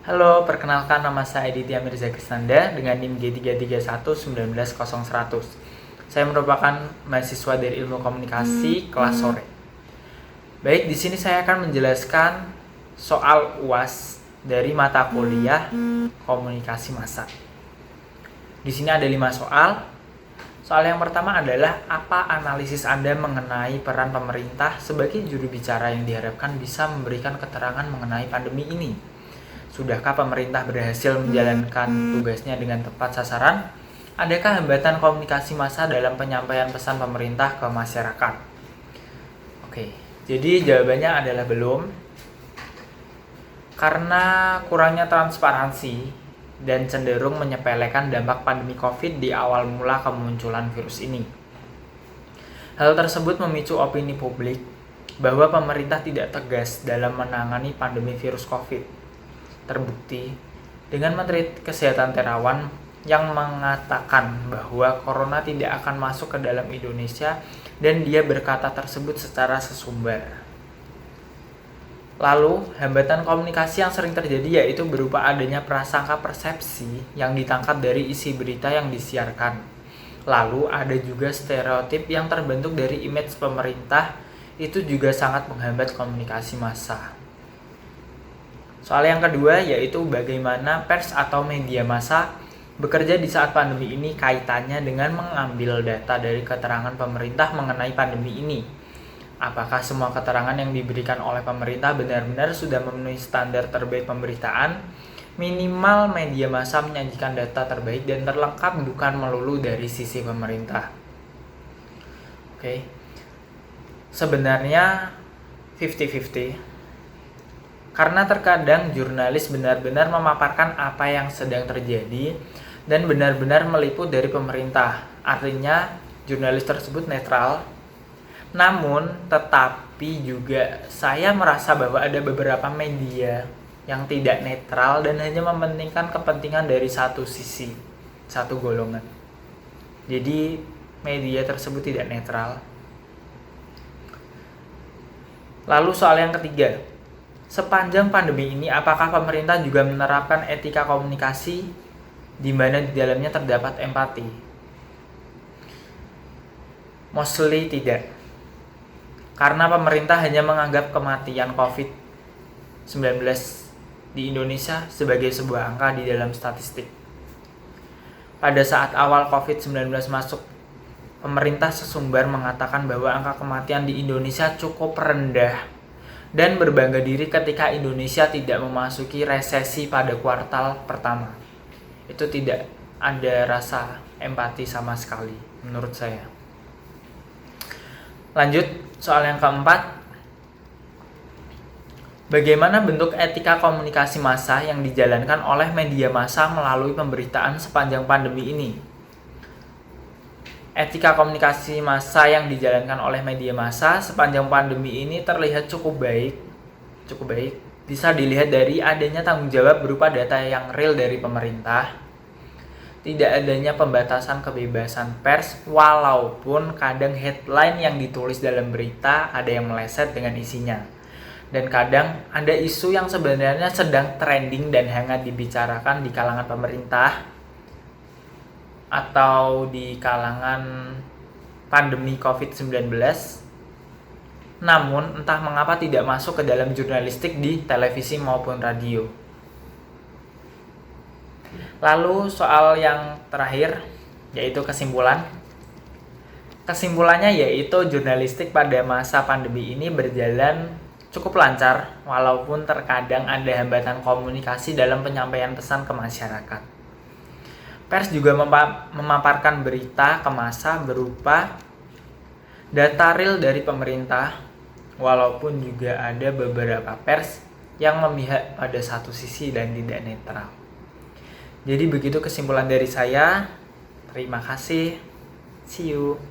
Halo, perkenalkan nama saya Aditya Mirza Krisnanda dengan NIM G3319101. Saya merupakan mahasiswa dari Ilmu Komunikasi kelas sore. Baik, di sini saya akan menjelaskan soal UAS dari mata kuliah Komunikasi Massa. Di sini ada 5 soal. Soal yang pertama adalah apa analisis Anda mengenai peran pemerintah sebagai juru bicara yang diharapkan bisa memberikan keterangan mengenai pandemi ini? Sudahkah pemerintah berhasil menjalankan tugasnya dengan tepat sasaran? Adakah hambatan komunikasi massa dalam penyampaian pesan pemerintah ke masyarakat? Oke, jadi jawabannya adalah belum. Karena kurangnya transparansi dan cenderung menyepelekan dampak pandemi COVID di awal mula kemunculan virus ini. Hal tersebut memicu opini publik bahwa pemerintah tidak tegas dalam menangani pandemi virus COVID. Terbukti dengan Menteri Kesehatan Terawan yang mengatakan bahwa corona tidak akan masuk ke dalam Indonesia dan dia berkata tersebut secara sesumbar. Lalu, hambatan komunikasi yang sering terjadi yaitu berupa adanya prasangka persepsi yang ditangkap dari isi berita yang disiarkan. Lalu, ada juga stereotip yang terbentuk dari image pemerintah, itu juga sangat menghambat komunikasi massa. Soal yang kedua yaitu bagaimana pers atau media massa bekerja di saat pandemi ini kaitannya dengan mengambil data dari keterangan pemerintah mengenai pandemi ini. Apakah semua keterangan yang diberikan oleh pemerintah benar-benar sudah memenuhi standar terbaik pemberitaan? Minimal media massa menyajikan data terbaik dan terlengkap bukan melulu dari sisi pemerintah. Oke. Sebenarnya 50-50. Karena terkadang jurnalis benar-benar memaparkan apa yang sedang terjadi dan benar-benar meliput dari pemerintah. Artinya jurnalis tersebut netral. Namun tetapi juga saya merasa bahwa ada beberapa media yang tidak netral dan hanya mementingkan kepentingan dari satu sisi, satu golongan. Jadi media tersebut tidak netral. Lalu soal yang ketiga, sepanjang pandemi ini, apakah pemerintah juga menerapkan etika komunikasi di mana di dalamnya terdapat empati? Mostly tidak. Karena pemerintah hanya menganggap kematian COVID-19 di Indonesia sebagai sebuah angka di dalam statistik. Pada saat awal COVID-19 masuk, pemerintah sesumbar mengatakan bahwa angka kematian di Indonesia cukup rendah dan berbangga diri ketika Indonesia tidak memasuki resesi pada kuartal pertama. Itu tidak ada rasa empati sama sekali menurut saya. Lanjut, soal yang keempat. Bagaimana bentuk etika komunikasi massa yang dijalankan oleh media massa melalui pemberitaan sepanjang pandemi ini? Etika komunikasi massa yang dijalankan oleh media massa sepanjang pandemi ini terlihat cukup baik. Bisa dilihat dari adanya tanggung jawab berupa data yang real dari pemerintah. Tidak adanya pembatasan kebebasan pers, walaupun kadang headline yang ditulis dalam berita ada yang meleset dengan isinya. Dan kadang ada isu yang sebenarnya sedang trending dan hangat dibicarakan di kalangan pemerintah atau di kalangan pandemi COVID-19, namun entah mengapa tidak masuk ke dalam jurnalistik di televisi maupun radio. Lalu soal yang terakhir yaitu kesimpulan. Kesimpulannya yaitu jurnalistik pada masa pandemi ini berjalan cukup lancar walaupun terkadang ada hambatan komunikasi dalam penyampaian pesan ke masyarakat. Pers juga memaparkan berita ke massa berupa data real dari pemerintah, walaupun juga ada beberapa pers yang memihak pada satu sisi dan tidak netral. Jadi begitu kesimpulan dari saya. Terima kasih. See you.